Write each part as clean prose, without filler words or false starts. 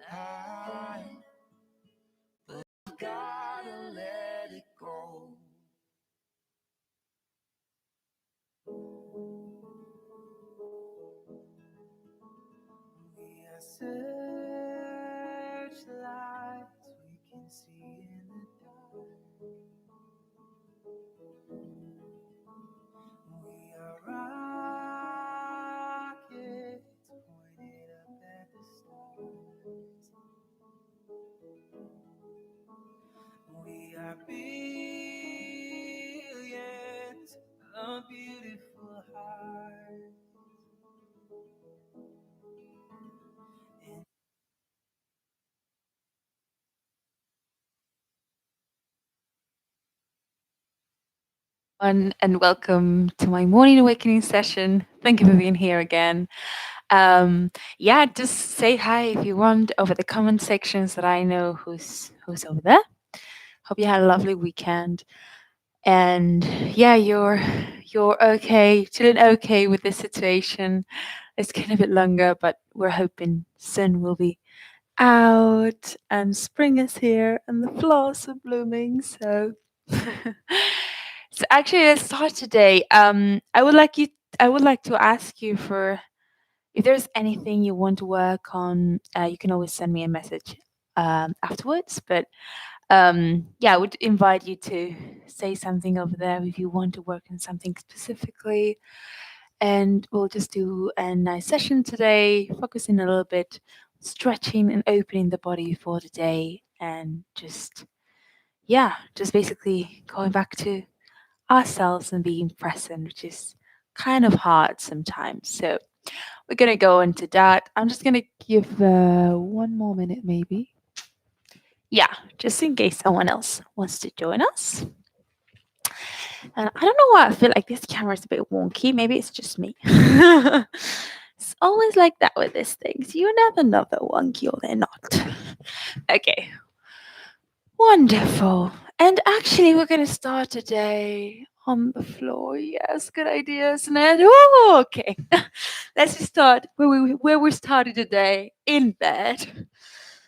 high, but I gotta let it go. We are searchlights we can see in the dark. We are rockets pointed up at the stars. We are billions of beautiful hearts. And and welcome to my morning awakening session. Thank you for being here again. Yeah, just say hi if you want over the comment sections that I know who's over there. Hope you had a lovely weekend. And yeah, you're okay, feeling okay with this situation. It's getting a bit longer, but we're hoping soon we'll be out and spring is here and the flowers are blooming. So so actually let's start today. I would like to ask you for if there's anything you want to work on, you can always send me a message afterwards. But yeah, I would invite you to say something over there if you want to work on something specifically. And we'll just do a nice session today, focusing a little bit, stretching and opening the body for the day, and just, yeah, just basically going back to ourselves and being present, which is kind of hard sometimes. So we're going to go into that. I'm just going to give one more minute, maybe. Yeah, just in case someone else wants to join us. And I don't know why I feel like this camera is a bit wonky. Maybe it's just me. It's always like that with these things. You never know they're wonky or they're not. Okay, wonderful. And actually, we're going to start today on the floor. Yes, good idea, isn't it? Oh, okay. Let's just start where we started today, in bed.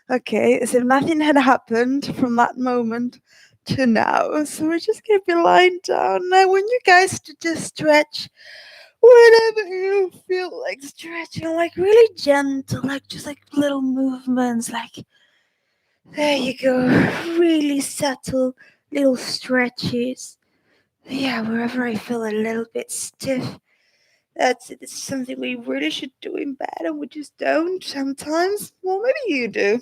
Okay, as if nothing had happened from that moment to now. So we're just gonna be lying down. Now, when you guys just stretch, whenever you feel like stretching, like really gentle, like just like little movements, like there you go, really subtle little stretches. Yeah, wherever I feel a little bit stiff, that's it. It's something we really should do in bed, and we just don't sometimes. Well, maybe you do.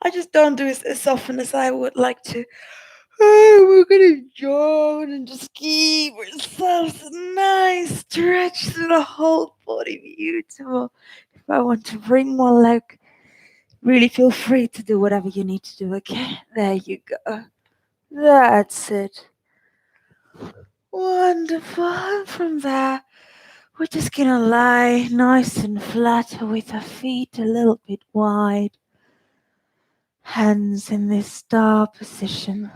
I just don't do it as often as I would like to. Oh, we're gonna yawn and just give ourselves a nice stretch through the whole body. Beautiful. If I want to bring one leg, really feel free to do whatever you need to do. Okay, there you go. That's it. Wonderful. And from there, we're just gonna lie nice and flat with our feet a little bit wide. Hands in this star position,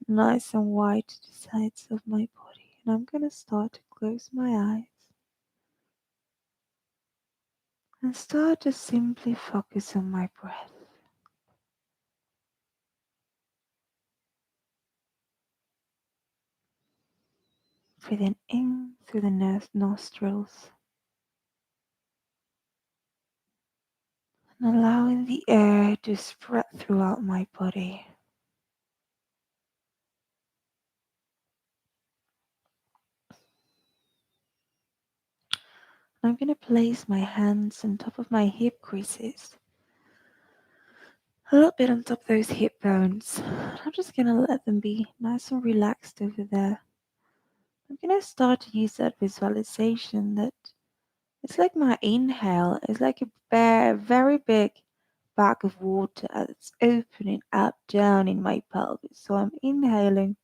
nice and wide to the sides of my body. And I'm gonna start to close my eyes and start to simply focus on my breath. Breathing in through the nostrils and allowing the air to spread throughout my body. I'm going to place my hands on top of my hip creases, a little bit on top of those hip bones. I'm just going to let them be nice and relaxed over there. I'm going to start to use that visualization that it's like my inhale is like a very big bag of water that's opening up down in my pelvis. So I'm inhaling,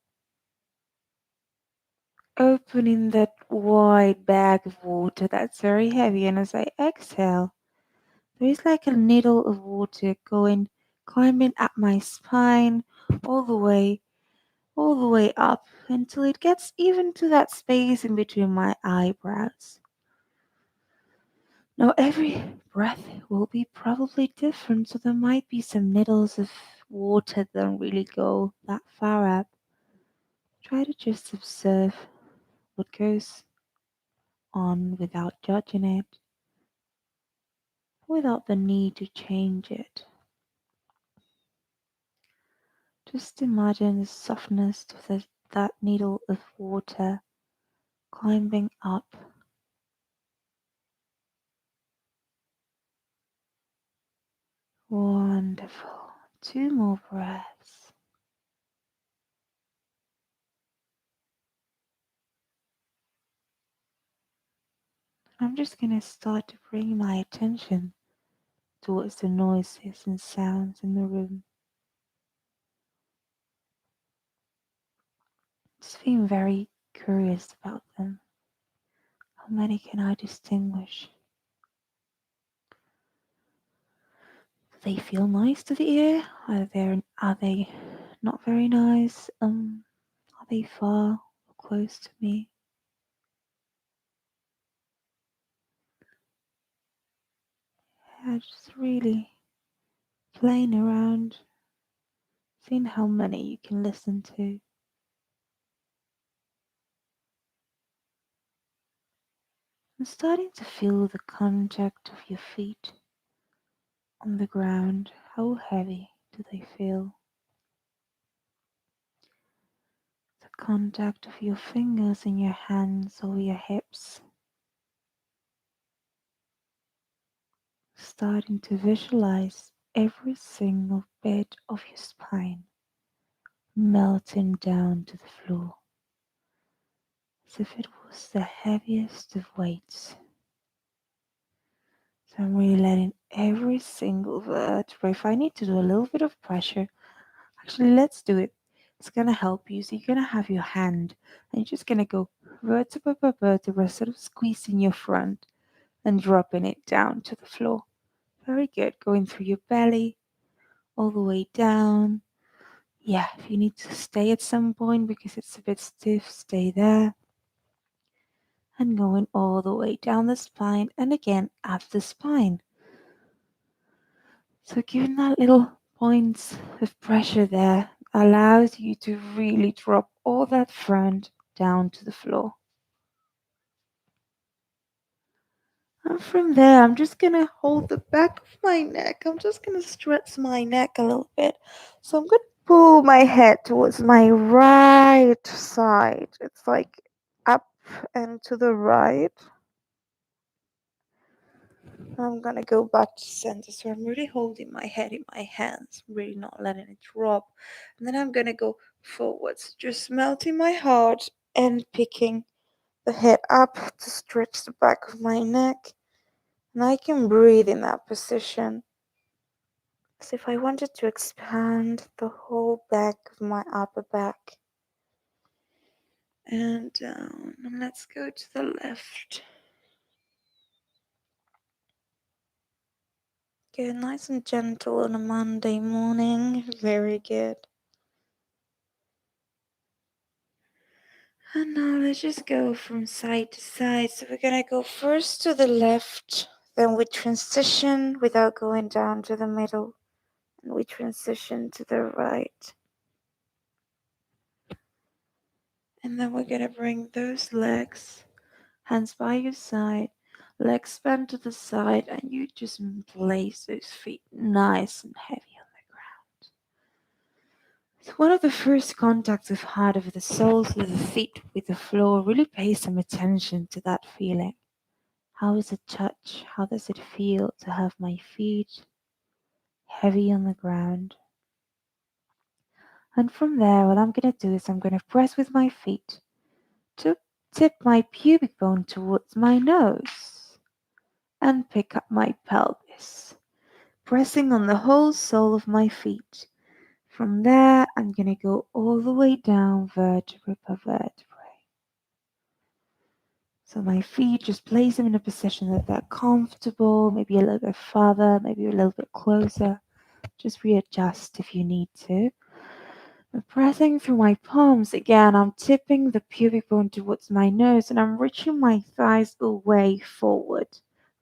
opening that wide bag of water that's very heavy, and as I exhale, there is like a needle of water climbing up my spine all the way up until it gets even to that space in between my eyebrows. Now, every breath will be probably different, so there might be some needles of water that don't really go that far up. Try to just observe what goes on without judging it, without the need to change it. Just imagine the softness of that needle of water climbing up. Wonderful. 2 more breaths. I'm just going to start to bring my attention towards the noises and sounds in the room. Just being very curious about them. How many can I distinguish? Do they feel nice to the ear? Are they not very nice? Are they far or close to me? Yeah, just really playing around, seeing how many you can listen to. I'm starting to feel the contact of your feet on the ground. How heavy do they feel? The contact of your fingers in your hands over your hips. Starting to visualize every single bit of your spine melting down to the floor as if it was the heaviest of weights. So I'm really letting every single vertebra, if I need to do a little bit of pressure, actually let's do it. It's gonna help you. So you're gonna have your hand and you're just gonna go vertebra by vertebra, sort of squeezing your front and dropping it down to the floor. Very good. Going through your belly, all the way down. Yeah, if you need to stay at some point because it's a bit stiff, stay there. And going all the way down the spine and again up the spine. So giving that little points of pressure there allows you to really drop all that front down to the floor. And from there, I'm just going to hold the back of my neck. I'm just going to stretch my neck a little bit. So I'm going to pull my head towards my right side. It's like up and to the right. I'm going to go back to center. So I'm really holding my head in my hands, really not letting it drop. And then I'm going to go forwards, just melting my heart and picking the head up to stretch the back of my neck. And I can breathe in that position as if I wanted to expand the whole back of my upper back. And down. And let's go to the left. Good, nice and gentle on a Monday morning. Very good. And now let's just go from side to side. So we're gonna go first to the left, then we transition without going down to the middle, and we transition to the right. And then we're gonna bring those legs, hands by your side, legs bent to the side, and you just place those feet nice and heavy on the ground. So one of the first contacts we've had of the soles with the feet with the floor, really pay some attention to that feeling. How does it touch? How does it feel to have my feet heavy on the ground? And from there, what I'm going to do is I'm going to press with my feet to tip my pubic bone towards my nose and pick up my pelvis, pressing on the whole sole of my feet. From there, I'm going to go all the way down vertebra per vertebrae. So my feet, just place them in a position that they're comfortable, maybe a little bit farther, maybe a little bit closer. Just readjust if you need to. And pressing through my palms again, I'm tipping the pubic bone towards my nose and I'm reaching my thighs away forward.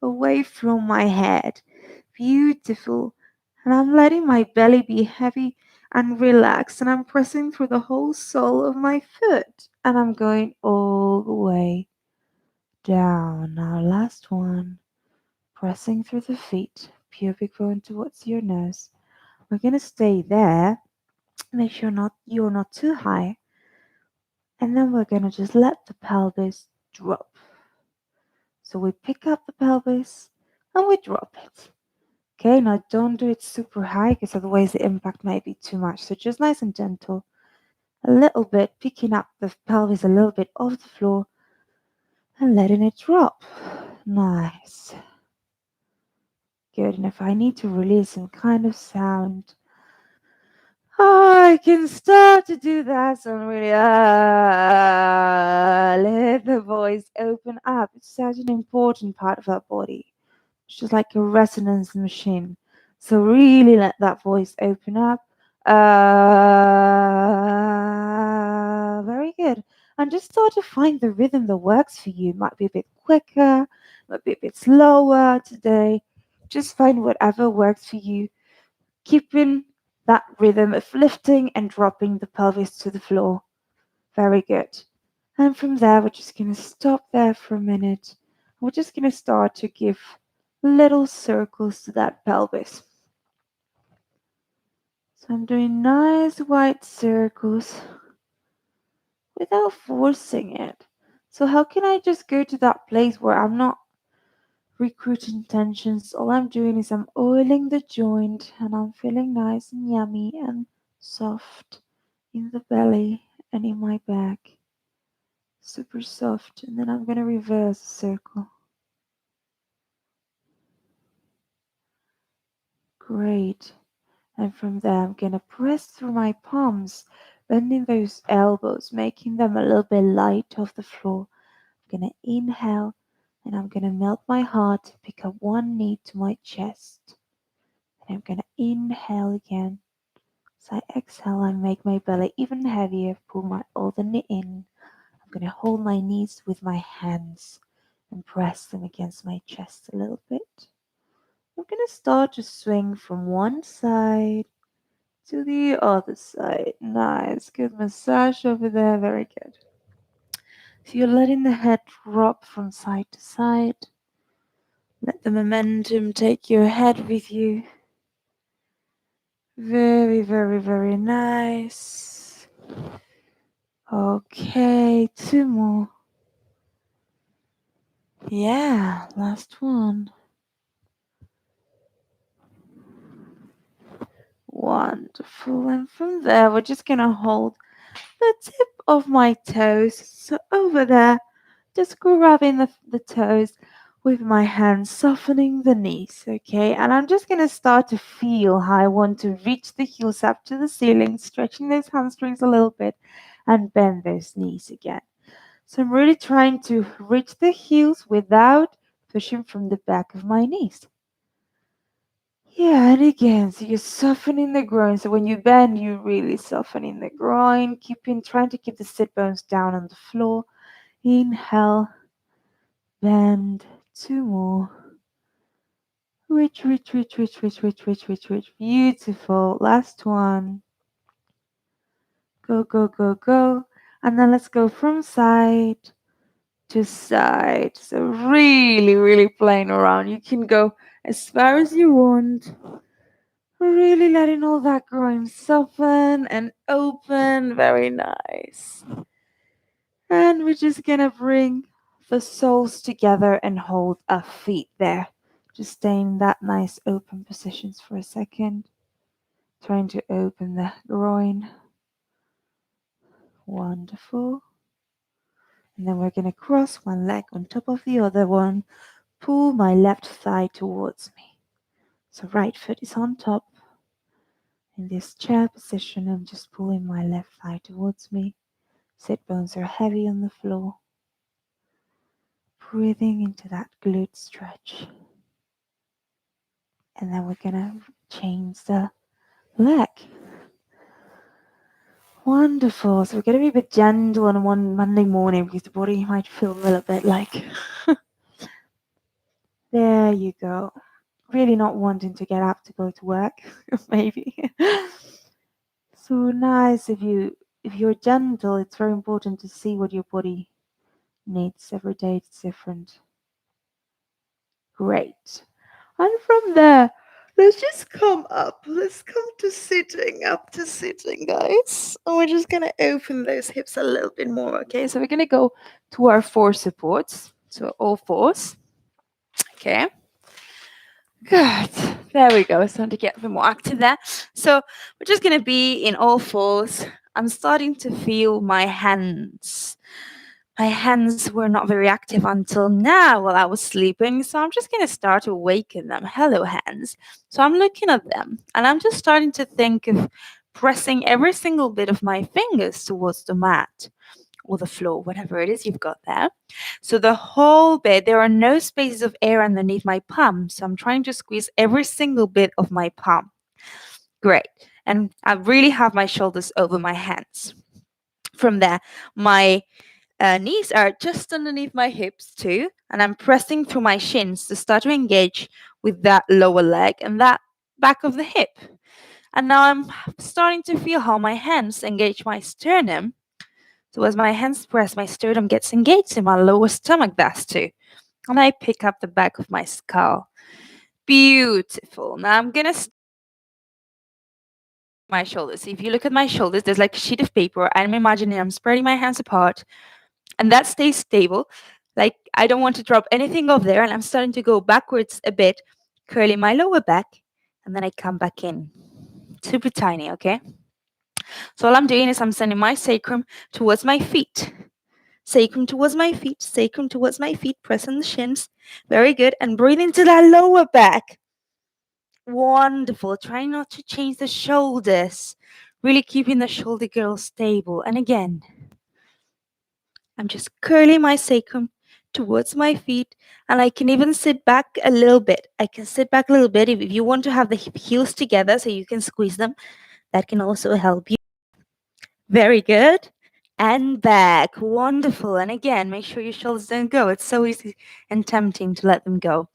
away from my head. Beautiful. And I'm letting my belly be heavy and relaxed, and I'm pressing through the whole sole of my foot, and I'm going all the way down. Now, last one. Pressing through the feet, pubic bone towards your nose. We're gonna stay there. Make sure you're not too high, and then we're gonna just let the pelvis drop. So we pick up the pelvis and we drop it. Okay, now don't do it super high because otherwise the impact might be too much. So just nice and gentle, a little bit, picking up the pelvis a little bit off the floor and letting it drop. Nice. Good. And if I need to release some kind of sound, I can start to do that. So really, let the voice open up. It's such an important part of our body. It's just like a resonance machine. So really let that voice open up. Very good. And just start to find the rhythm that works for you. Might be a bit quicker, might be a bit slower today. Just find whatever works for you. Keeping that rhythm of lifting and dropping the pelvis to the floor. Very good. And from there, we're just going to stop there for a minute. We're just going to start to give little circles to that pelvis. So I'm doing nice wide circles without forcing it. So how can I just go to that place where I'm not recruiting tensions? All I'm doing is I'm oiling the joint and I'm feeling nice and yummy and soft in the belly and in my back. Super soft. And then I'm going to reverse the circle. Great. And from there, I'm going to press through my palms, bending those elbows, making them a little bit light off the floor. I'm going to inhale and I'm going to melt my heart, pick up one knee to my chest. And I'm going to inhale again. As I exhale, I make my belly even heavier, pull my other knee in. I'm going to hold my knees with my hands and press them against my chest a little bit. I'm going to start to swing from one side to the other side. Nice. Good massage over there. Very good. So you're letting the head drop from side to side. Let the momentum take your head with you. Very, very, very nice. Okay, two more. Yeah, last one. Wonderful. And from there, we're just going to hold the tip of my toes. So over there, just grabbing the toes with my hands, softening the knees, okay? And I'm just going to start to feel how I want to reach the heels up to the ceiling, stretching those hamstrings a little bit and bend those knees again. So I'm really trying to reach the heels without pushing from the back of my knees. Yeah, and again, so you're softening the groin. So when you bend, you're really softening the groin, trying to keep the sit bones down on the floor. Inhale, bend, two more. Reach, reach, reach, reach, reach, reach, reach, reach, reach. Beautiful. Last one. Go, go, go, go. And then let's go from side to side. So really, really playing around. You can go as far as you want. Really letting all that groin soften and open. Very nice. And we're just gonna bring the soles together and hold our feet there. Just stay in that nice open positions for a second. Trying to open the groin. Wonderful. And then we're gonna cross one leg on top of the other one. Pull my left thigh towards me. So right foot is on top. In this chair position, I'm just pulling my left thigh towards me. Sit bones are heavy on the floor. Breathing into that glute stretch. And then we're gonna change the leg. Wonderful. So we're gonna be a bit gentle on one Monday morning because the body might feel a little bit like There you go. Really not wanting to get up to go to work, maybe. So nice if you're gentle, it's very important to see what your body needs. Every day it's different. Great. And from there, let's just come up. Let's come to sitting, up to sitting, guys. And we're just going to open those hips a little bit more, okay? So we're going to go to our four supports. So all fours. Okay. Good. There we go. Starting to get a bit more active there. So we're just going to be in all fours. I'm starting to feel my hands. My hands were not very active until now while I was sleeping, so I'm just going to start to awaken them. Hello, hands. So I'm looking at them and I'm just starting to think of pressing every single bit of my fingers towards the mat or the floor, whatever it is you've got there. So the whole bit, there are no spaces of air underneath my palm, so I'm trying to squeeze every single bit of my palm. Great. And I really have my shoulders over my hands. From there, my knees are just underneath my hips too, and I'm pressing through my shins to start to engage with that lower leg and that back of the hip. And now I'm starting to feel how my hands engage my sternum. So as my hands press, my sternum gets engaged in my lower stomach does too. And I pick up the back of my skull. Beautiful. Now I'm gonna my shoulders. If you look at my shoulders, there's like a sheet of paper. I'm imagining I'm spreading my hands apart and that stays stable. Like I don't want to drop anything off there, and I'm starting to go backwards a bit, curling my lower back, and then I come back in. Super tiny, okay? So all I'm doing is I'm sending my sacrum towards my feet. Sacrum towards my feet, sacrum towards my feet, pressing the shins. Very good. And breathe into that lower back. Wonderful. Try not to change the shoulders. Really keeping the shoulder girdle stable. And again, I'm just curling my sacrum towards my feet, and I can even sit back a little bit. I can sit back a little bit if you want to have the heels together so you can squeeze them. That can also help you. Very good. And back. Wonderful. And again, make sure your shoulders don't go. It's so easy and tempting to let them go.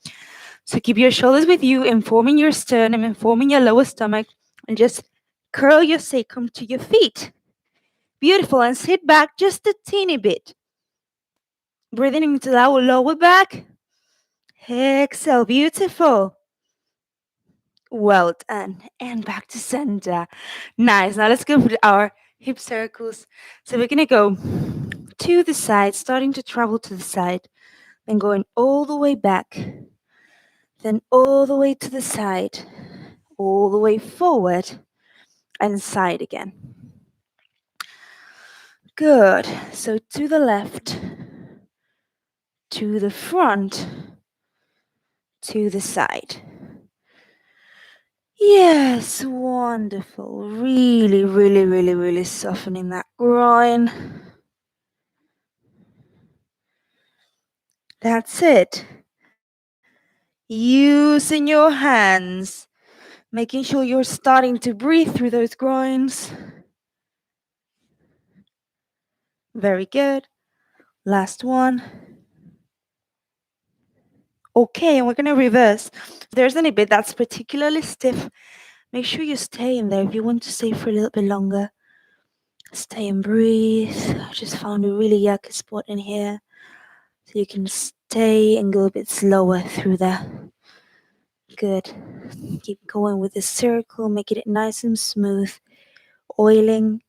So keep your shoulders with you, informing your sternum, informing your lower stomach, and just curl your sacrum to your feet. Beautiful. And sit back just a teeny bit. Breathing into our lower back. Exhale. Beautiful. Well done. And back to center. Nice. Now let's go for our hip circles. So we're going to go to the side, starting to travel to the side, then going all the way back, then all the way to the side, all the way forward, and side again. Good. So to the left, to the front, to the side. Yes, wonderful. Really, really, really, really softening that groin. That's it. Using your hands, making sure you're starting to breathe through those groins. Very good. Last one. Okay, and we're going to reverse. If there's any bit that's particularly stiff, make sure you stay in there. If you want to stay for a little bit longer, stay and breathe. I just found a really yucky spot in here. So you can stay and go a bit slower through there. Good. Keep going with the circle, making it nice and smooth. Oiling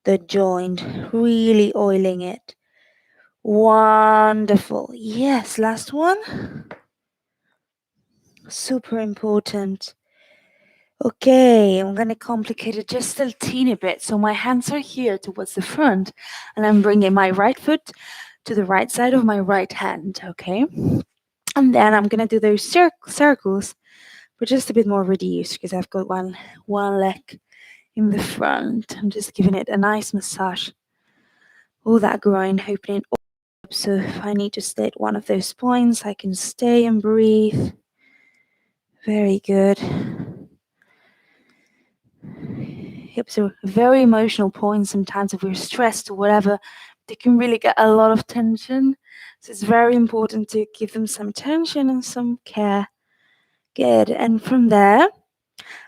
the joint, really oiling it. Wonderful. Yes, last one. Super important. Okay, I'm going to complicate it just a teeny bit. So my hands are here towards the front, and I'm bringing my right foot to the right side of my right hand, okay? And then I'm going to do those circles, but just a bit more reduced because I've got one leg in the front. I'm just giving it a nice massage. All that groin opening up. So if I need to stay at one of those points, I can stay and breathe. Very good. Hips are very emotional points sometimes if we're stressed or whatever. they can really get a lot of tension. So it's very important to give them some attention and some care. Good. And from there,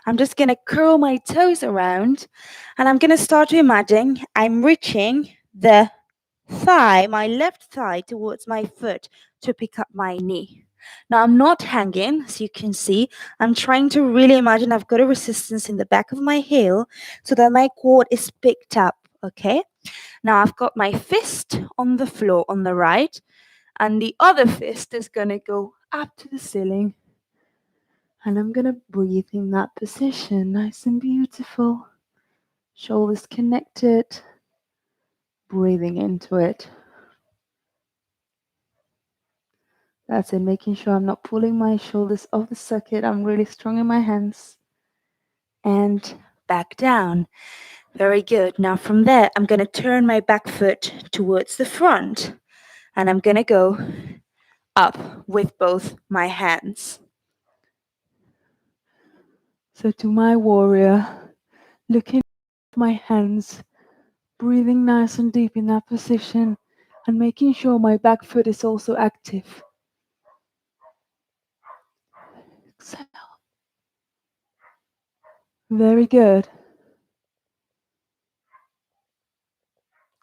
I'm just going to curl my toes around and I'm going to start to imagine I'm reaching the thigh, my left thigh, towards my foot to pick up my knee. Now I'm not hanging, as you can see. I'm trying to really imagine I've got a resistance in the back of my heel so that my quad is picked up. Okay. Now I've got my fist on the floor on the right, and the other fist is gonna go up to the ceiling. And I'm gonna breathe in that position, nice and beautiful. Shoulders connected, breathing into it. That's it, making sure I'm not pulling my shoulders off the socket. I'm really strong in my hands. And back down. Very good. Now from there, I'm going to turn my back foot towards the front. And I'm going to go up with both my hands. So to my warrior, looking at my hands, breathing nice and deep in that position, and making sure my back foot is also active. Exhale. Very good.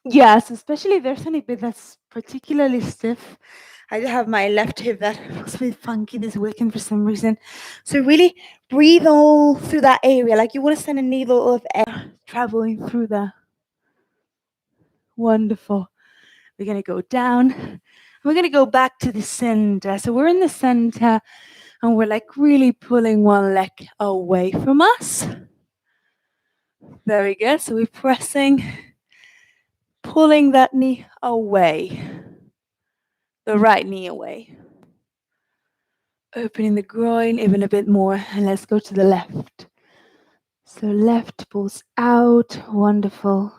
Yes, especially if there's any bit that's particularly stiff. I have my left hip that was a bit funky this weekend for some reason. So really breathe all through that area, like you want to send a needle of air traveling through there. Wonderful. We're going to go down. We're going to go back to the center. So we're in the center and we're like really pulling one leg away from us. Very good. So we're pressing, pulling that knee away, the right knee away. Opening the groin even a bit more, and let's go to the left. So left pulls out, wonderful.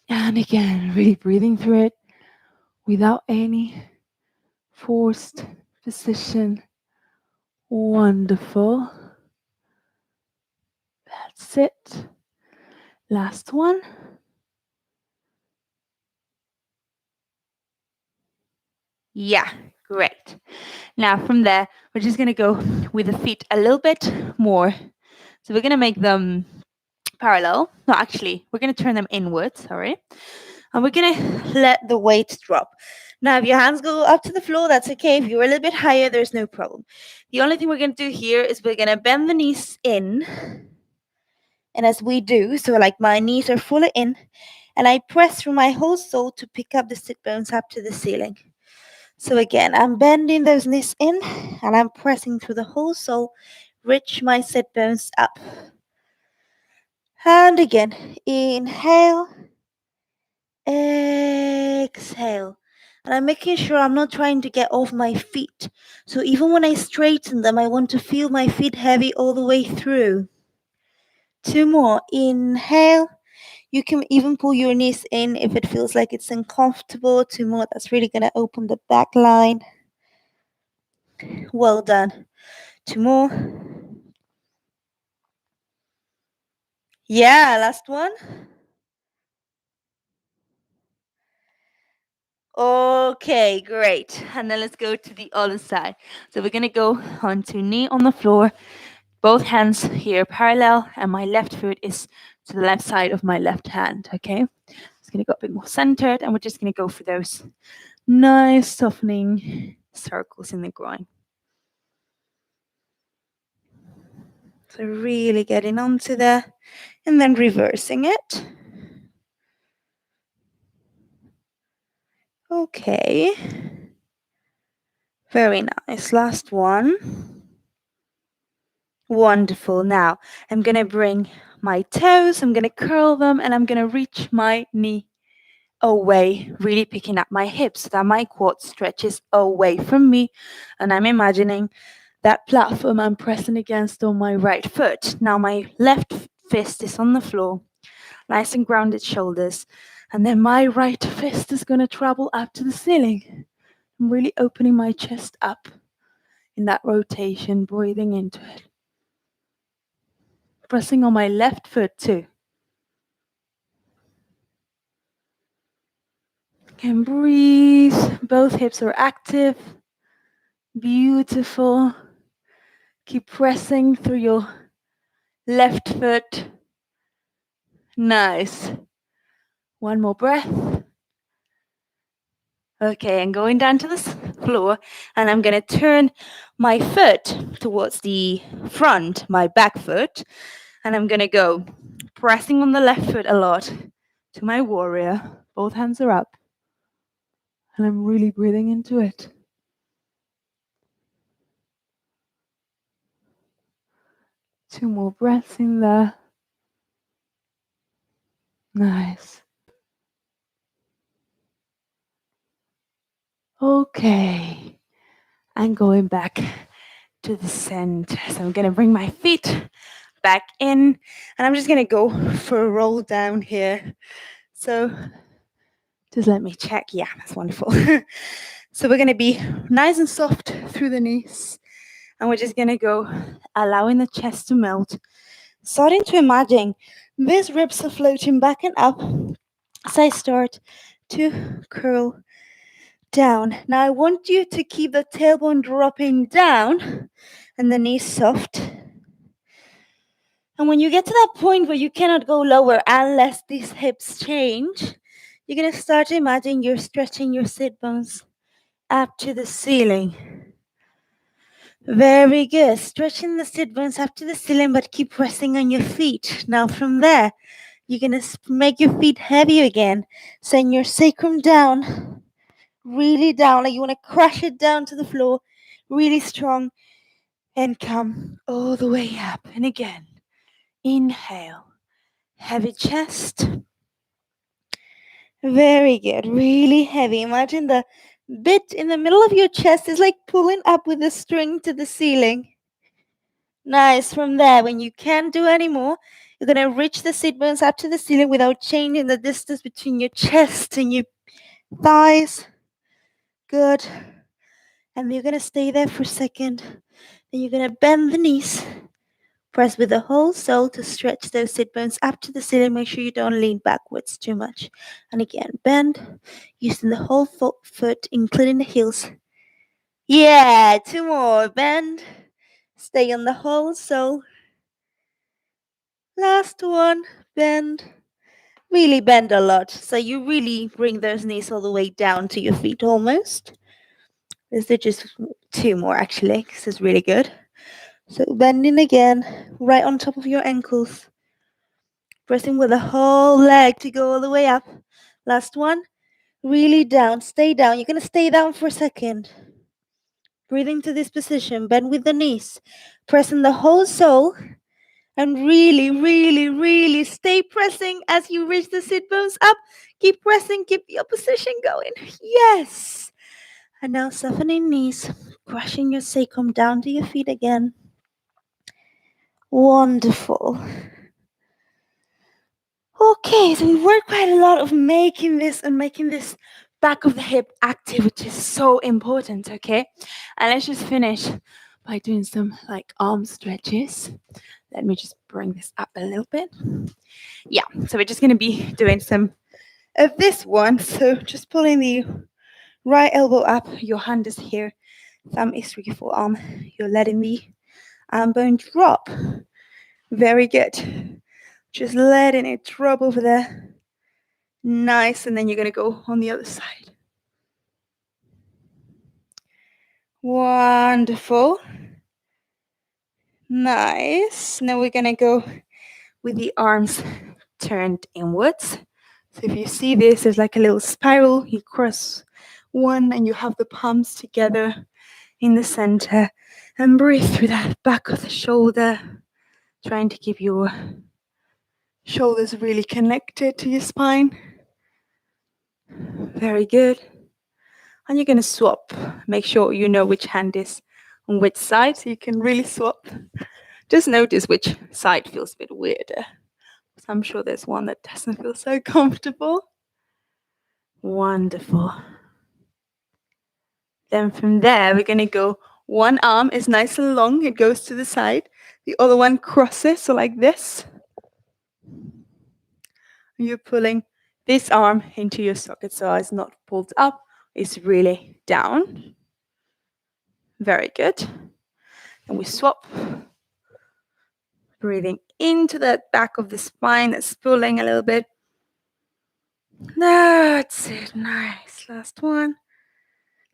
And again, really breathing through it without any forced position. Wonderful. That's it. Last one. Yeah, great. Now from there, we're just going to go with the feet a little bit more. So we're going to make them parallel. No, actually, we're going to turn them inwards, sorry. And we're going to let the weight drop. Now, if your hands go up to the floor, that's okay. If you're a little bit higher, there's no problem. The only thing we're going to do here is we're going to bend the knees in. And as we do, so like my knees are fully in, and I press through my whole soul to pick up the sit bones up to the ceiling. So again, I'm bending those knees in, and I'm pressing through the whole soul, reach my sit bones up. And again, inhale, exhale. And I'm making sure I'm not trying to get off my feet. So even when I straighten them, I want to feel my feet heavy all the way through. 2 more. Inhale. You can even pull your knees in if it feels like it's uncomfortable. 2 more. That's really going to open the back line. Well done. 2 more. Yeah, last one. Okay, great. And then let's go to the other side. So we're going to go onto knee on the floor, both hands here parallel, and my left foot is to the left side of my left hand, okay? It's going to go a bit more centered, and we're just going to go for those nice softening circles in the groin. So really getting onto there, and then reversing it. Okay. Very nice. Last one. Wonderful. Now I'm going to bring my toes, I'm going to curl them, and I'm going to reach my knee away, really picking up my hips so that my quad stretches away from me. And I'm imagining that platform I'm pressing against on my right foot. Now my left fist is on the floor, nice and grounded shoulders. And then my right fist is going to travel up to the ceiling. I'm really opening my chest up in that rotation, breathing into it. Pressing on my left foot too. Can breathe. Both hips are active. Beautiful. Keep pressing through your left foot. Nice. One more breath. Okay, and going down to the floor, and I'm going to turn my foot towards the front, my back foot, and I'm going to go pressing on the left foot a lot to my warrior. Both hands are up, and I'm really breathing into it. Two more breaths in there. Nice. Okay, and going back to the center. So I'm going to bring my feet back in, and I'm just going to go for a roll down here. So just let me check. Yeah, that's wonderful. So we're going to be nice and soft through the knees, and we're just going to go allowing the chest to melt, starting to imagine these ribs are floating back and up as I start to curl down. Now I want you to keep the tailbone dropping down and the knees soft. And when you get to that point where you cannot go lower unless these hips change, you're going to start to imagine you're stretching your sit bones up to the ceiling. Very good. Stretching the sit bones up to the ceiling, but keep pressing on your feet. Now from there, you're going to make your feet heavy again. Send your sacrum down, really down, like you want to crash it down to the floor, really strong, and come all the way up. And again, inhale, heavy chest. Very good, really heavy. Imagine the bit in the middle of your chest is like pulling up with a string to the ceiling. Nice. From there, when you can't do anymore, you're going to reach the sit bones up to the ceiling without changing the distance between your chest and your thighs. Good. And you're going to stay there for a second. Then you're going to bend the knees. Press with the whole soul to stretch those sit bones up to the ceiling. Make sure you don't lean backwards too much. And again, bend, using the whole foot, including the heels. Yeah, two more. Bend. Stay on the whole soul. Last one. Bend. Really bend a lot. So you really bring those knees all the way down to your feet almost. This is just two more actually. This is really good. So bending again, right on top of your ankles. Pressing with the whole leg to go all the way up. Last one. Really down. Stay down. You're going to stay down for a second. Breathing to this position. Bend with the knees. Pressing the whole soul. And really, really, really stay pressing as you reach the sit bones up. Keep pressing. Keep your position going. Yes. And now softening knees. Crushing your sacrum down to your feet again. Wonderful. Okay, so we work quite a lot of making this back of the hip active, which is so important, okay? And let's just finish by doing some like arm stretches. Let me just bring this up a little bit. Yeah, so we're just gonna be doing some of this one. So just pulling the right elbow up, your hand is here, thumb is through your forearm. You're letting the arm bone drop. Very good. Just letting it drop over there. Nice, and then you're going to go on the other side. Wonderful. Nice. Now we're going to go with the arms turned inwards. So if you see this, there's like a little spiral. You cross one and you have the palms together in the center. And breathe through that back of the shoulder, trying to keep your shoulders really connected to your spine. Very good. And you're going to swap. Make sure you know which hand is on which side so you can really swap. Just notice which side feels a bit weirder. So I'm sure there's one that doesn't feel so comfortable. Wonderful. Then from there, we're going to go, one arm is nice and long, it goes to the side. The other one crosses, so like this. You're pulling this arm into your socket so it's not pulled up, it's really down. Very good. And we swap, breathing into that back of the spine that's pulling a little bit. That's it. Nice. Last one.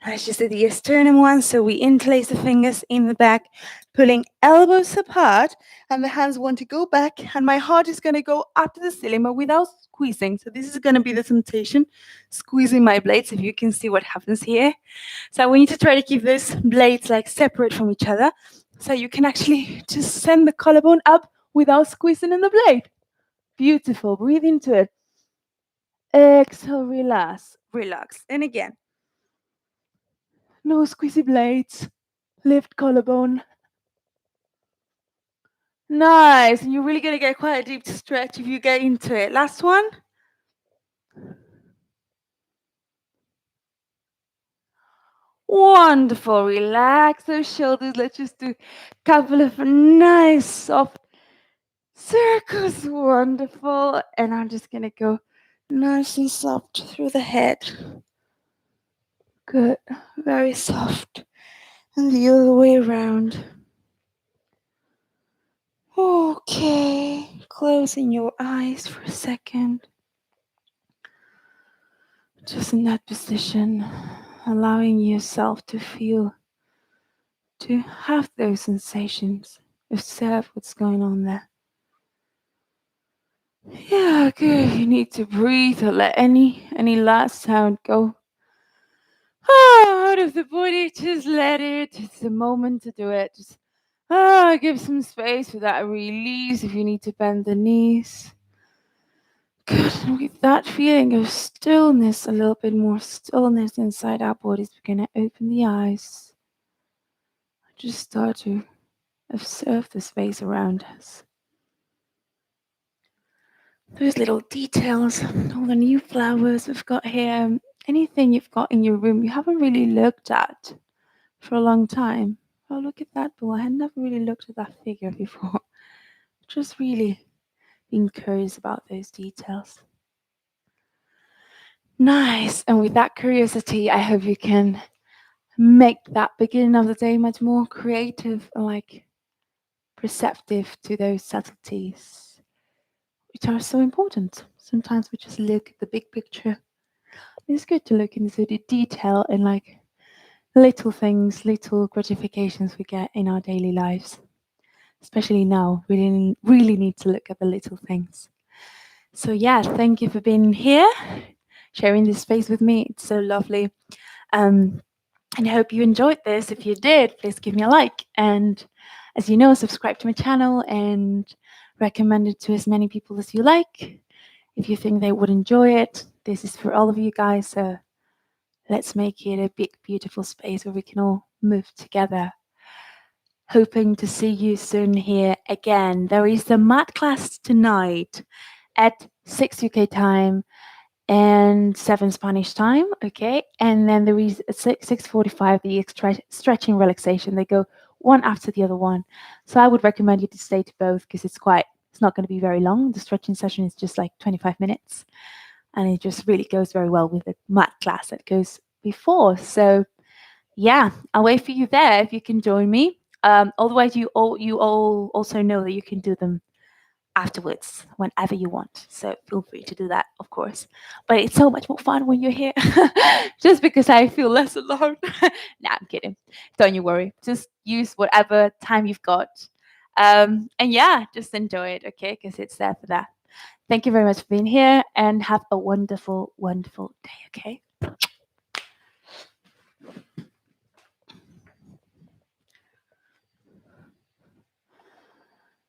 Let's just do the sternum one. So we interlace the fingers in the back, pulling elbows apart, and the hands want to go back, and my heart is going to go up to the ceiling, but without squeezing. So this is going to be the sensation, squeezing my blades, if you can see what happens here. So we need to try to keep those blades like separate from each other, so you can actually just send the collarbone up without squeezing in the blade. Beautiful. Breathe into it. Exhale, relax, relax. And again, no squeezy blades. Lift collarbone. Nice. And you're really going to get quite a deep stretch if you get into it. Last one. Wonderful. Relax those shoulders. Let's just do a couple of nice soft circles. Wonderful. And I'm just going to go nice and soft through the head. Good. Very soft. And the other way around. Okay. Closing your eyes for a second. Just in that position, allowing yourself to feel, to have those sensations, observe what's going on there. Yeah, good. You need to breathe or let any last sound go. Out of the body, just let it. It's the moment to do it. Just give some space for that release if you need to bend the knees. Good. And with that feeling of stillness, a little bit more stillness inside our bodies, we're going to open the eyes. Just start to observe the space around us. Those little details, all the new flowers we've got here, anything you've got in your room you haven't really looked at for a long time. Oh, look at that ball. I had never really looked at that figure before. Just really being curious about those details. Nice. And with that curiosity, I hope you can make that beginning of the day much more creative and like perceptive to those subtleties, which are so important. Sometimes we just look at the big picture. It's good to look into the detail and like little things, little gratifications we get in our daily lives. Especially now, we really need to look at the little things. So yeah, thank you for being here, sharing this space with me. It's so lovely. And I hope you enjoyed this. If you did, please give me a like. And as you know, subscribe to my channel and recommend it to as many people as you like. If you think they would enjoy it, this is for all of you guys. So let's make it a big, beautiful space where we can all move together. Hoping to see you soon here again. There is a mat class tonight at 6 UK time and 7 Spanish time, okay? And then there is 6:45 the stretching relaxation. They go one after the other one. So I would recommend you to stay to both because it's not going to be very long. The stretching session is just like 25 minutes, and it just really goes very well with the mat class that goes before. So yeah, I'll wait for you there if you can join me. Otherwise, you all also know that you can do them afterwards whenever you want. So feel free to do that, of course. But it's so much more fun when you're here, just because I feel less alone. Nah, I'm kidding. Don't you worry. Just use whatever time you've got. And yeah, just enjoy it, okay? Because it's there for that. Thank you very much for being here and have a wonderful, wonderful day, okay?